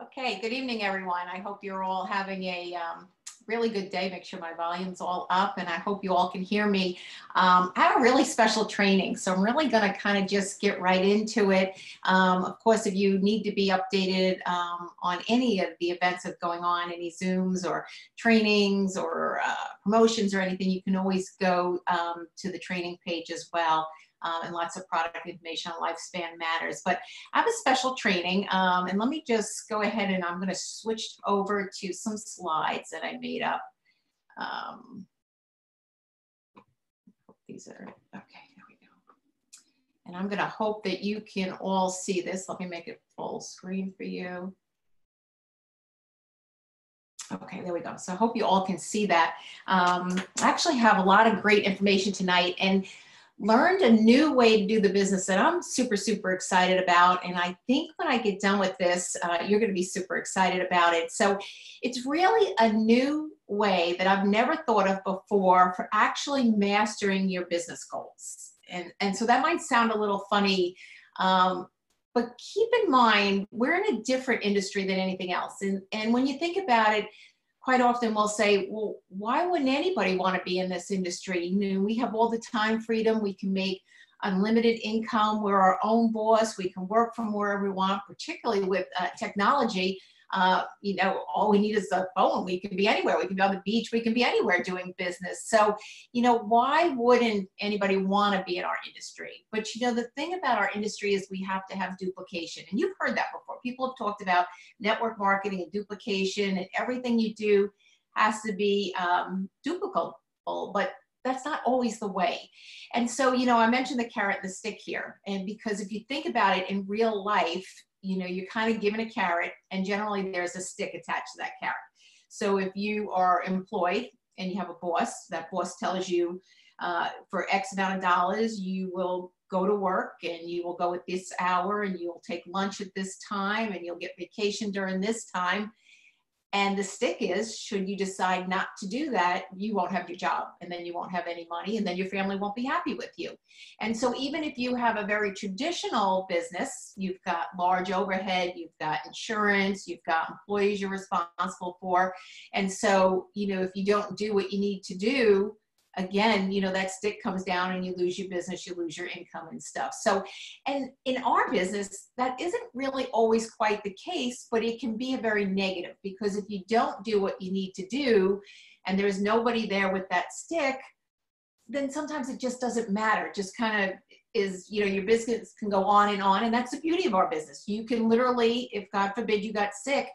Okay, good evening, everyone. I hope you're all having a really good day. Make sure my volume's all up, and I hope you all can hear me. I have a really special training, so I'm really going to kind of just get right into it. Of course, if you need to be updated on any of the events that's going on, any Zooms or trainings or promotions or anything, you can always go to the training page as well. And lots of product information on Lifespan Matters. But I have a special training, and let me just go ahead and I'm going to switch over to some slides that I made up. These are, okay, there we go. And I'm going to hope that you can all see this. Let me make it full screen for you. Okay, there we go. So I hope you all can see that. I actually have a lot of great information tonight, and learned a new way to do the business that I'm super, super excited about. And I think when I get done with this, you're going to be super excited about it. So it's really a new way that I've never thought of before for actually mastering your business goals. And so that might sound a little funny, but keep in mind, we're in a different industry than anything else. And when you think about it, quite often we'll say, well, why wouldn't anybody want to be in this industry? You know, we have all the time freedom. We can make unlimited income. We're our own boss. We can work from wherever we want, particularly with technology. You know, all we need is a phone. We can be anywhere. We can be on the beach. We can be anywhere doing business. So, you know, why wouldn't anybody want to be in our industry? But, you know, the thing about our industry is we have to have duplication. And you've heard that before. People have talked about network marketing and duplication, and everything you do has to be duplicable. But that's not always the way. And so, you know, I mentioned the carrot and the stick here. And because if you think about it in real life, you know, you're kind of given a carrot, and generally there's a stick attached to that carrot. So if you are employed and you have a boss, that boss tells you for X amount of dollars, you will go to work and you will go at this hour and you'll take lunch at this time and you'll get vacation during this time. And the stick is, should you decide not to do that, you won't have your job, and then you won't have any money, and then your family won't be happy with you. And so even if you have a very traditional business, you've got large overhead, you've got insurance, you've got employees you're responsible for. And so, you know, if you don't do what you need to do, again, you know, that stick comes down and you lose your business, you lose your income and stuff. So, and in our business, that isn't really always quite the case, but it can be a very negative, because if you don't do what you need to do and there's nobody there with that stick, then sometimes it just doesn't matter. It just kind of is, you know, your business can go on. And that's the beauty of our business. You can literally, if God forbid you got sick,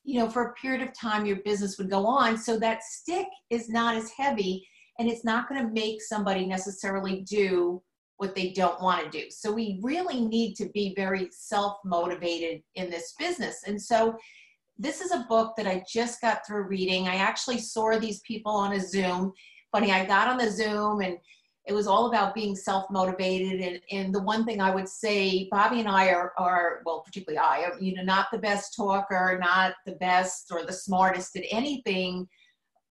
you know, for a period of time, your business would go on. So that stick is not as heavy, and it's not going to make somebody necessarily do what they don't want to do. So we really need to be very self-motivated in this business. And so this is a book that I just got through reading. I actually saw these people on a Zoom. Funny, I got on the Zoom and it was all about being self-motivated. And the one thing I would say, Bobby and I are, well, particularly I, am, you know, not the best talker, not the best or the smartest at anything.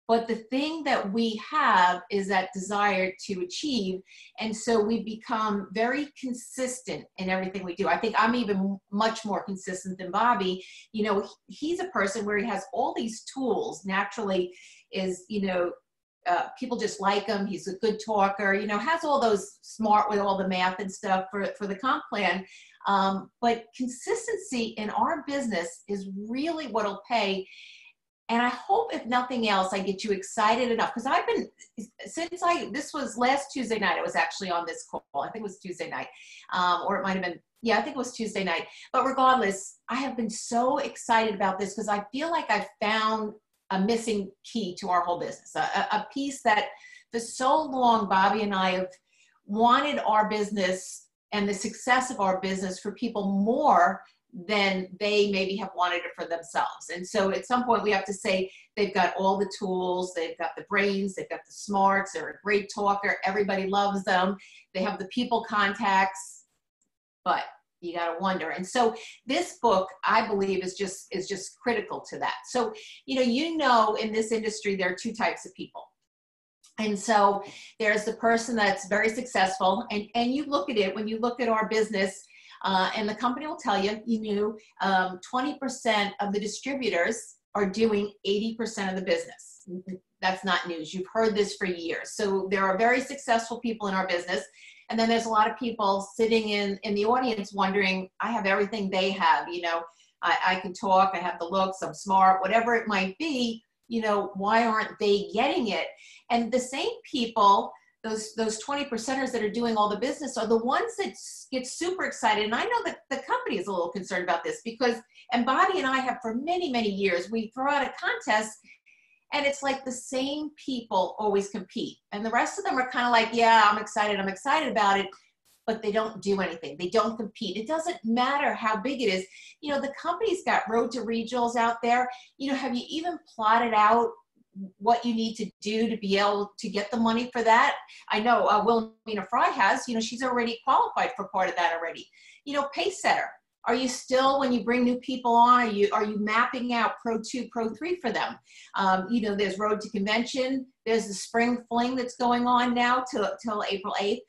But the thing that we have is that desire to achieve. And so we become very consistent in everything we do. I think I'm even much more consistent than Bobby. You know, he's a person where he has all these tools, naturally is, you know, people just like him. He's a good talker, you know, has all those smart with all the math and stuff for the comp plan. But consistency in our business is really what'll pay. And I hope, if nothing else, I get you excited enough, because I've been, this was last Tuesday night, I was actually on this call. I think it was Tuesday night, or it might have been, yeah, I think it was Tuesday night. But regardless, I have been so excited about this because I feel like I found a missing key to our whole business, a piece that for so long, Bobby and I have wanted our business and the success of our business for people more than they maybe have wanted it for themselves. And so at some point we have to say they've got all the tools, they've got the brains, they've got the smarts, they're a great talker, everybody loves them, they have the people contacts, but you got to wonder. And so this book, I believe, is just critical to that. So, you know, in this industry, there are two types of people. And so there's the person that's very successful, and you look at it, when you look at our business, And the company will tell you, 20% of the distributors are doing 80% of the business. That's not news. You've heard this for years. So there are very successful people in our business. And then there's a lot of people sitting in the audience wondering, I have everything they have. I can talk, I have the looks, I'm smart, whatever it might be. Why aren't they getting it? And the same people, those 20%ers that are doing all the business, are the ones that get super excited. And I know that the company is a little concerned about this because, and Bobby and I have for many, many years, we throw out a contest and it's like the same people always compete. And the rest of them are kind of like, yeah, I'm excited about it, but they don't do anything. They don't compete. It doesn't matter how big it is. The company's got Road to Regionals out there. Have you even plotted out what you need to do to be able to get the money for that? I know Wilhelmina Fry has, she's already qualified for part of that already. Pace setter. Are you still, when you bring new people on, are you mapping out Pro 2, Pro 3 for them? There's Road to Convention. There's the Spring Fling that's going on now till April 8th.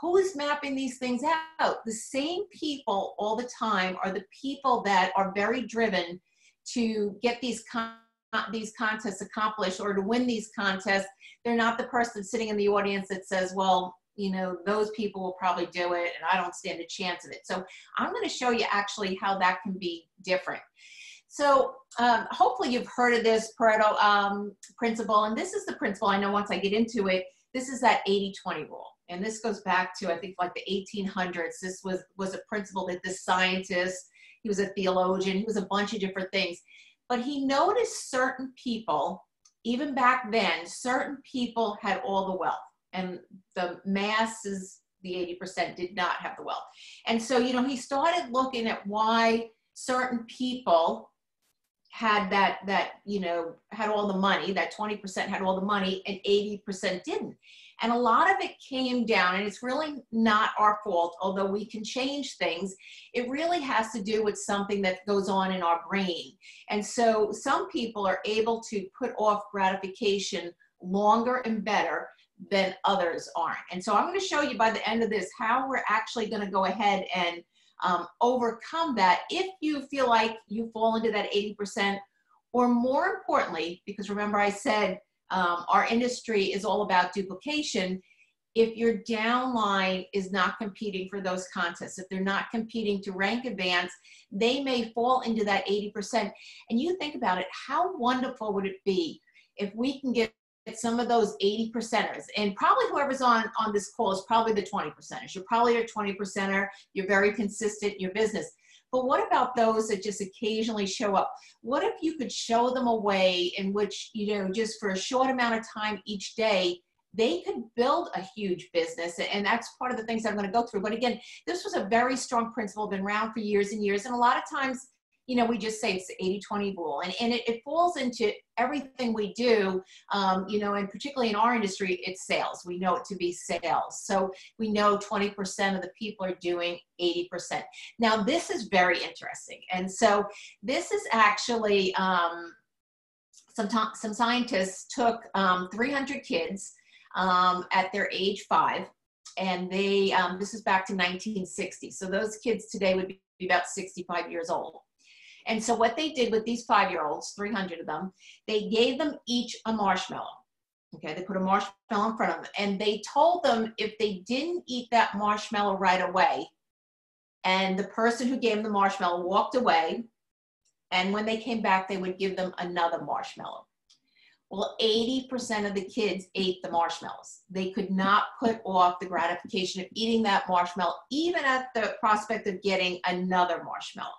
Who is mapping these things out? The same people all the time are the people that are very driven to get these contests accomplished or to win these contests. They're not the person sitting in the audience that says, well, those people will probably do it and I don't stand a chance of it. So I'm going to show you actually how that can be different. So hopefully you've heard of this Pareto principle, and this is the principle. I know once I get into it, this is that 80-20 rule. And this goes back to, I think, like the 1800s. This was a principle that this scientist, he was a theologian, he was a bunch of different things. But he noticed certain people, even back then, certain people had all the wealth. And the masses, the 80%, did not have the wealth. And so, he started looking at why certain people had had all the money, that 20% had all the money and 80% didn't. And a lot of it came down, and it's really not our fault, although we can change things. It really has to do with something that goes on in our brain. And so some people are able to put off gratification longer and better than others aren't. And so I'm going to show you by the end of this how we're actually going to go ahead and overcome that if you feel like you fall into that 80%, or more importantly, because remember I said our industry is all about duplication. If your downline is not competing for those contests, if they're not competing to rank advance, they may fall into that 80%. And you think about it, how wonderful would it be if we can get some of those 80%ers, and probably whoever's on this call is probably the 20%ers. You're probably a 20%er. You're very consistent in your business. But what about those that just occasionally show up? What if you could show them a way in which, just for a short amount of time each day, they could build a huge business? And that's part of the things I'm going to go through. But again, this was a very strong principle, been around for years and years. And a lot of times, we just say it's the 80-20 rule. And it falls into everything we do, and particularly in our industry, it's sales. We know it to be sales. So we know 20% of the people are doing 80%. Now, this is very interesting. And so this is actually, some scientists took 300 kids at their age 5, and they, this is back to 1960. So those kids today would be about 65 years old. And so what they did with these 5-year-olds, 300 of them, they gave them each a marshmallow. Okay, they put a marshmallow in front of them, and they told them if they didn't eat that marshmallow right away, and the person who gave them the marshmallow walked away, and when they came back, they would give them another marshmallow. Well, 80% of the kids ate the marshmallows. They could not put off the gratification of eating that marshmallow, even at the prospect of getting another marshmallow.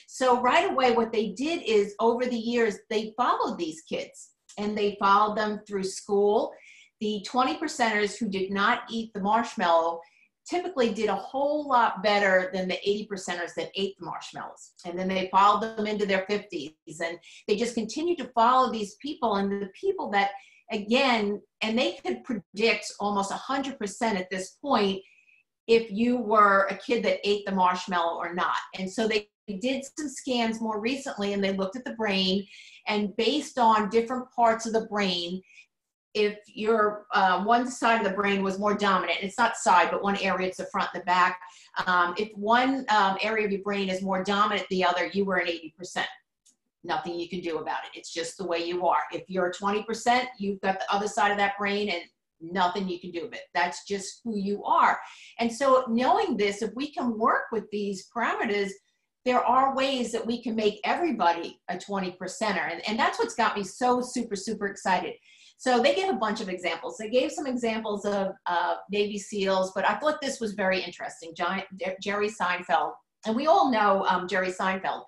So right away, what they did is, over the years, they followed these kids, and they followed them through school. The 20%ers who did not eat the marshmallow typically did a whole lot better than the 80%ers that ate the marshmallows. And then they followed them into their 50s, and they just continued to follow these people, and the people that, again, and they could predict almost 100% at this point if you were a kid that ate the marshmallow or not. And so they did some scans more recently, and they looked at the brain, and based on different parts of the brain, if your one side of the brain was more dominant, it's not side, but one area, it's the front and the back. If one area of your brain is more dominant than the other, you were at 80%. Nothing you can do about it. It's just the way you are. If you're 20%, you've got the other side of that brain and nothing you can do with it. That's just who you are. And so knowing this, if we can work with these parameters, there are ways that we can make everybody a 20%er. And that's what's got me so super, super excited. So they gave a bunch of examples. They gave some examples of Navy SEALs, but I thought this was very interesting. Jerry Seinfeld, and we all know Jerry Seinfeld.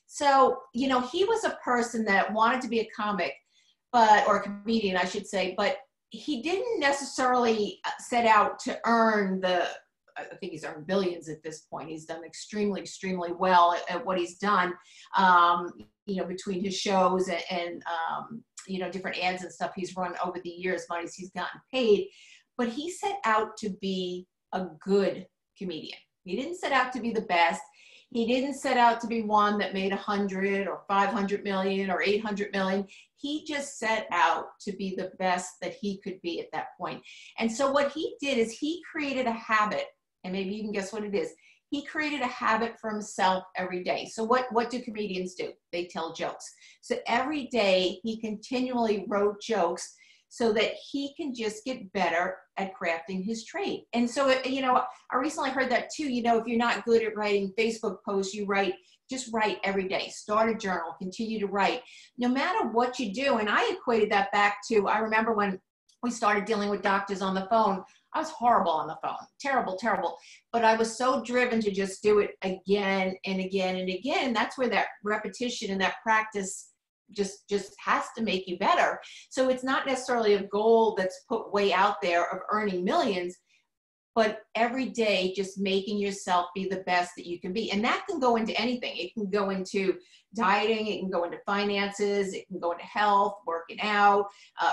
So, you know, he was a person that wanted to be a comic, or a comedian, I should say, but he didn't necessarily set out to earn I think he's earned billions at this point. He's done extremely, extremely well at what he's done, you know, between his shows and you know, different ads and stuff he's run over the years, money he's gotten paid. But he set out to be a good comedian. He didn't set out to be the best. He didn't set out to be one that made 100 or 500 million or 800 million. He just set out to be the best that he could be at that point. And so what he did is he created a habit, and maybe you can guess what it is. He created a habit for himself every day. So what do comedians do? They tell jokes. So every day he continually wrote jokes so that he can just get better at crafting his trade. And so, you know, I recently heard that too. You know, if you're not good at writing Facebook posts, just write every day. Start a journal, continue to write, no matter what you do. And I equated that back to, I remember when we started dealing with doctors on the phone, I was horrible on the phone, terrible, terrible. But I was so driven to just do it again and again and again. That's where that repetition and that practice just has to make you better. So it's not necessarily a goal that's put way out there of earning millions, but every day just making yourself be the best that you can be. And that can go into anything. It can go into dieting, it can go into finances, it can go into health, working out,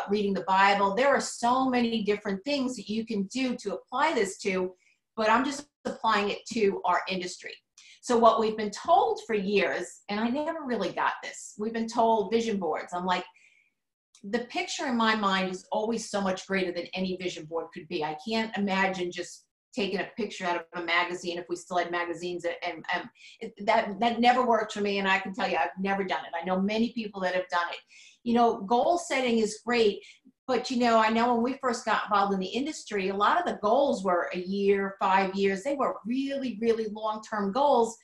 reading the Bible. There are so many different things that you can do to apply this to, but I'm just applying it to our industry. So what we've been told for years, and I never really got this, we've been told vision boards. I'm like, the picture in my mind is always so much greater than any vision board could be. I can't imagine just taking a picture out of a magazine if we still had magazines, and that never worked for me. And I can tell you, I've never done it. I know many people that have done it. You know, goal setting is great, but you know, I know when we first got involved in the industry, a lot of the goals were a year, 5 years. They were really, really long-term goals,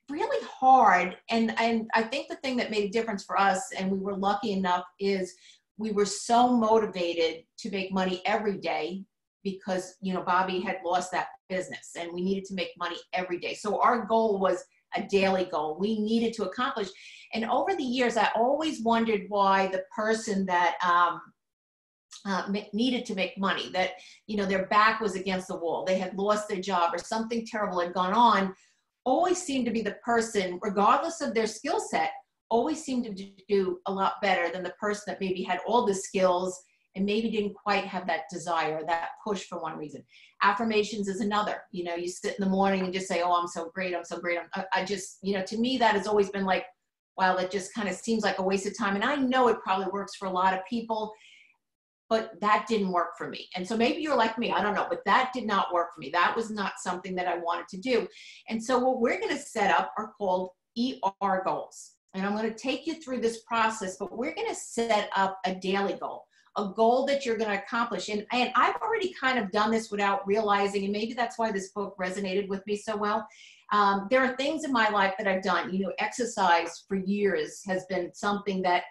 really hard. And I think the thing that made a difference for us, and we were lucky enough, is we were so motivated to make money every day because, you know, Bobby had lost that business and we needed to make money every day. So our goal was a daily goal we needed to accomplish. And over the years, I always wondered why the person that needed to make money, that, you know, their back was against the wall, they had lost their job or something terrible had gone on, always seemed to be the person, regardless of their skill set, always seemed to do a lot better than the person that maybe had all the skills and maybe didn't quite have that desire, that push for one reason. Affirmations is another. You know, you sit in the morning and just say, oh, I'm so great, I'm so great. I just, you know, to me, that has always been like, wow, that just kind of seems like a waste of time. And I know it probably works for a lot of people, but that didn't work for me. And so maybe you're like me, I don't know, but that did not work for me. That was not something that I wanted to do. And so what we're going to set up are called ER goals. And I'm going to take you through this process, but we're going to set up a daily goal, a goal that you're going to accomplish. And I've already kind of done this without realizing, and maybe that's why this book resonated with me so well. There are things in my life that I've done. You know, exercise for years has been something that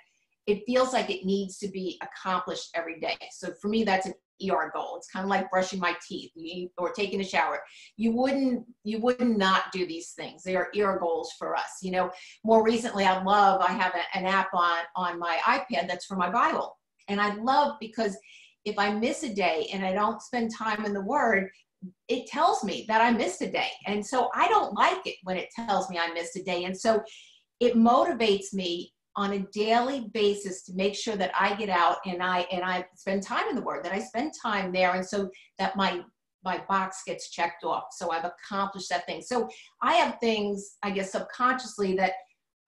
it feels like it needs to be accomplished every day. So for me, that's an ER goal. It's kind of like brushing my teeth or taking a shower. You wouldn't not do these things. They are ER goals for us. You know, more recently, I have an app on my iPad that's for my Bible. And I love, because if I miss a day and I don't spend time in the Word, it tells me that I missed a day. And so I don't like it when it tells me I missed a day. And so it motivates me on a daily basis to make sure that I get out and I spend time in the Word, that I spend time there. And so that my box gets checked off. So I've accomplished that thing. So I have things, I guess, subconsciously that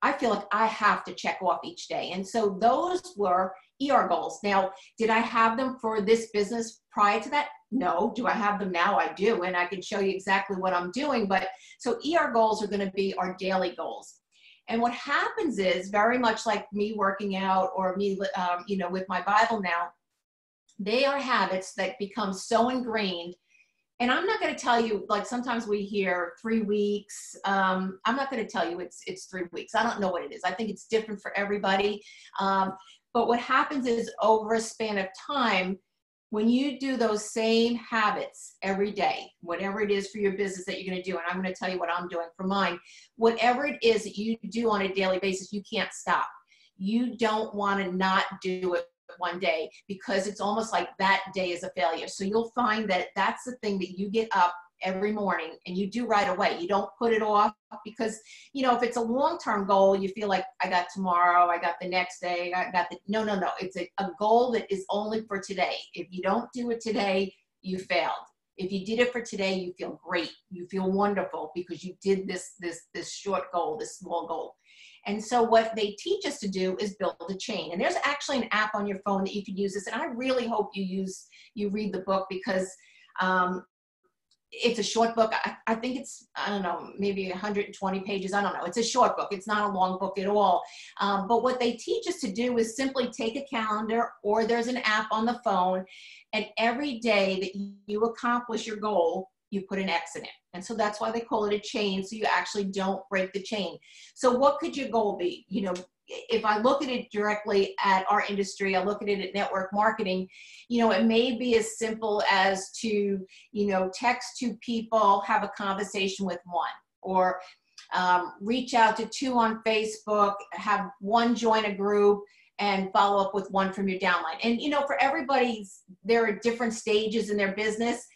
I feel like I have to check off each day. And so those were ER goals. Now, did I have them for this business prior to that? No. Do I have them now? I do. And I can show you exactly what I'm doing. But so ER goals are going to be our daily goals. And what happens is, very much like me working out or me, with my Bible now, they are habits that become so ingrained. And I'm not going to tell you, like sometimes we hear 3 weeks. I'm not going to tell you it's 3 weeks. I don't know what it is. I think it's different for everybody. But what happens is, over a span of time, when you do those same habits every day, whatever it is for your business that you're going to do, and I'm going to tell you what I'm doing for mine, whatever it is that you do on a daily basis, you can't stop. You don't want to not do it one day, because it's almost like that day is a failure. So you'll find that that's the thing that you get up every morning and you do right away. You don't put it off, because, if it's a long-term goal, you feel like, I got tomorrow, I got the next day, I got no. It's a goal that is only for today. If you don't do it today, you failed. If you did it for today, you feel great. You feel wonderful because you did this short goal, this small goal. And so what they teach us to do is build a chain. And there's actually an app on your phone that you can use this. And I really hope you read the book, because it's a short book. I think it's, I don't know, maybe 120 pages. I don't know. It's a short book. It's not a long book at all. But what they teach us to do is simply take a calendar, or there's an app on the phone, and every day that you accomplish your goal, you put an X in it. And so that's why they call it a chain, so you actually don't break the chain. So what could your goal be? If I look at it directly at our industry, I look at it at network marketing, it may be as simple as to, text 2 people, have a conversation with 1, or reach out to 2 on Facebook, have 1 join a group, and follow up with 1 from your downline. And, for everybody's, there are different stages in their business.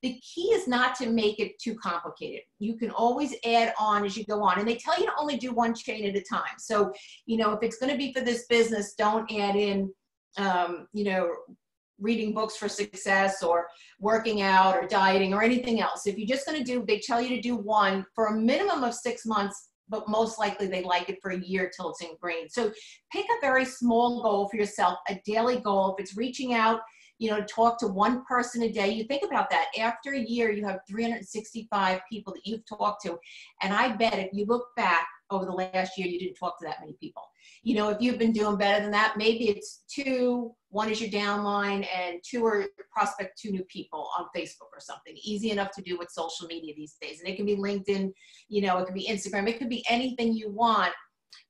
The key is not to make it too complicated. You can always add on as you go on. And they tell you to only do 1 chain at a time. So, if it's going to be for this business, don't add in, reading books for success or working out or dieting or anything else. If you're just going to do, they tell you to do 1 for a minimum of 6 months, but most likely they like it for a year till it's ingrained. So pick a very small goal for yourself, a daily goal. If it's reaching out, talk to 1 person a day. You think about that. After a year, you have 365 people that you've talked to. And I bet if you look back over the last year, you didn't talk to that many people. If you've been doing better than that, maybe it's 2, 1 is your downline, and 2 are prospect 2 new people on Facebook or something. Easy enough to do with social media these days. And it can be LinkedIn, it can be Instagram, it could be anything you want.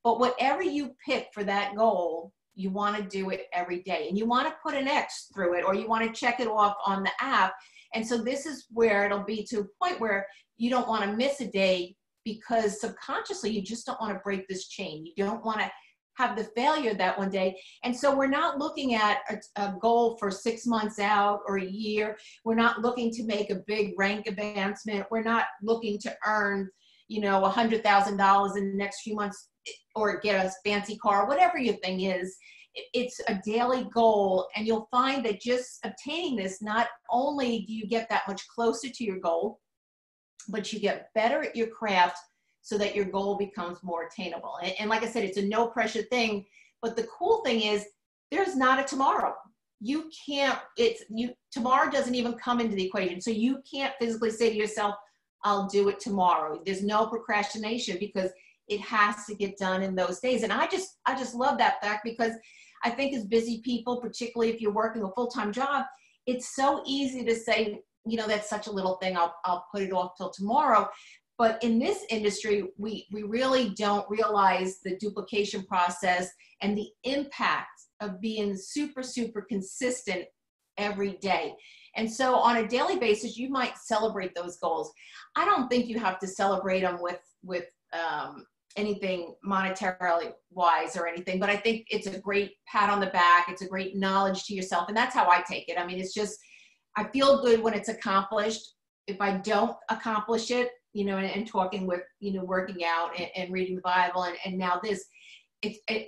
But whatever you pick for that goal, you want to do it every day, and you want to put an X through it, or you want to check it off on the app. And so this is where it'll be to a point where you don't want to miss a day, because subconsciously you just don't want to break this chain. You don't want to have the failure that one day. And so we're not looking at a goal for 6 months out or a year. We're not looking to make a big rank advancement. We're not looking to earn, $100,000 in the next few months, or get a fancy car, whatever your thing is. It's a daily goal, and you'll find that just obtaining this, not only do you get that much closer to your goal, but you get better at your craft so that your goal becomes more attainable. And like I said, it's a no pressure thing, but the cool thing is there's not a tomorrow. You can't, tomorrow doesn't even come into the equation. So you can't physically say to yourself, I'll do it tomorrow. There's no procrastination, because it has to get done in those days. And I just love that fact, because I think as busy people, particularly if you're working a full-time job, it's so easy to say, that's such a little thing, I'll put it off till tomorrow. But in this industry, we really don't realize the duplication process and the impact of being super, super consistent every day. And so on a daily basis, you might celebrate those goals. I don't think you have to celebrate them with anything monetarily wise or anything, but I think it's a great pat on the back. It's a great knowledge to yourself. And that's how I take it. I mean, it's just, I feel good when it's accomplished. If I don't accomplish it, and talking with, working out and reading the Bible and now this,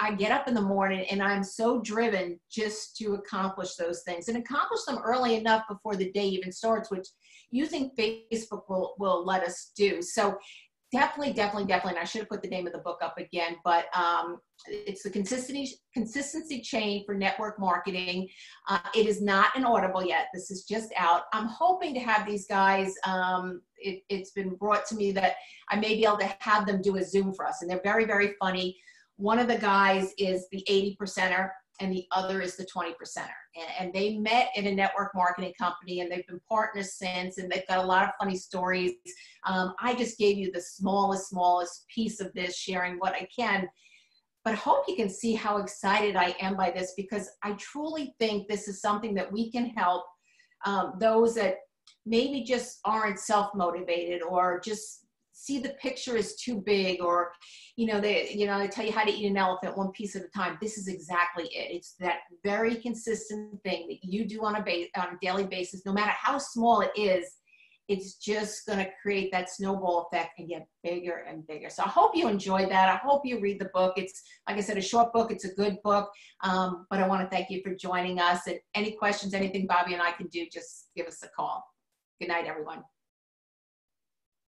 I get up in the morning and I'm so driven just to accomplish those things and accomplish them early enough before the day even starts, which using Facebook will let us do. So Definitely, definitely, definitely. And I should have put the name of the book up again, but it's the consistency chain for network marketing. It is not an Audible yet. This is just out. I'm hoping to have these guys. It's been brought to me that I may be able to have them do a Zoom for us, and they're very, very funny. One of the guys is the 80%er, and the other is the 20%er. And they met in a network marketing company, and they've been partners since, and they've got a lot of funny stories. I just gave you the smallest piece of this, sharing what I can, but I hope you can see how excited I am by this, because I truly think this is something that we can help those that maybe just aren't self-motivated, or just see the picture is too big, or they tell you how to eat an elephant one piece at a time. This is exactly it. It's that very consistent thing that you do on a daily basis, no matter how small it is. It's just going to create that snowball effect and get bigger and bigger. So I hope you enjoyed that. I hope you read the book. It's, like I said, a short book. It's a good book. But I want to thank you for joining us. And any questions, anything Bobby and I can do, just give us a call. Good night, everyone.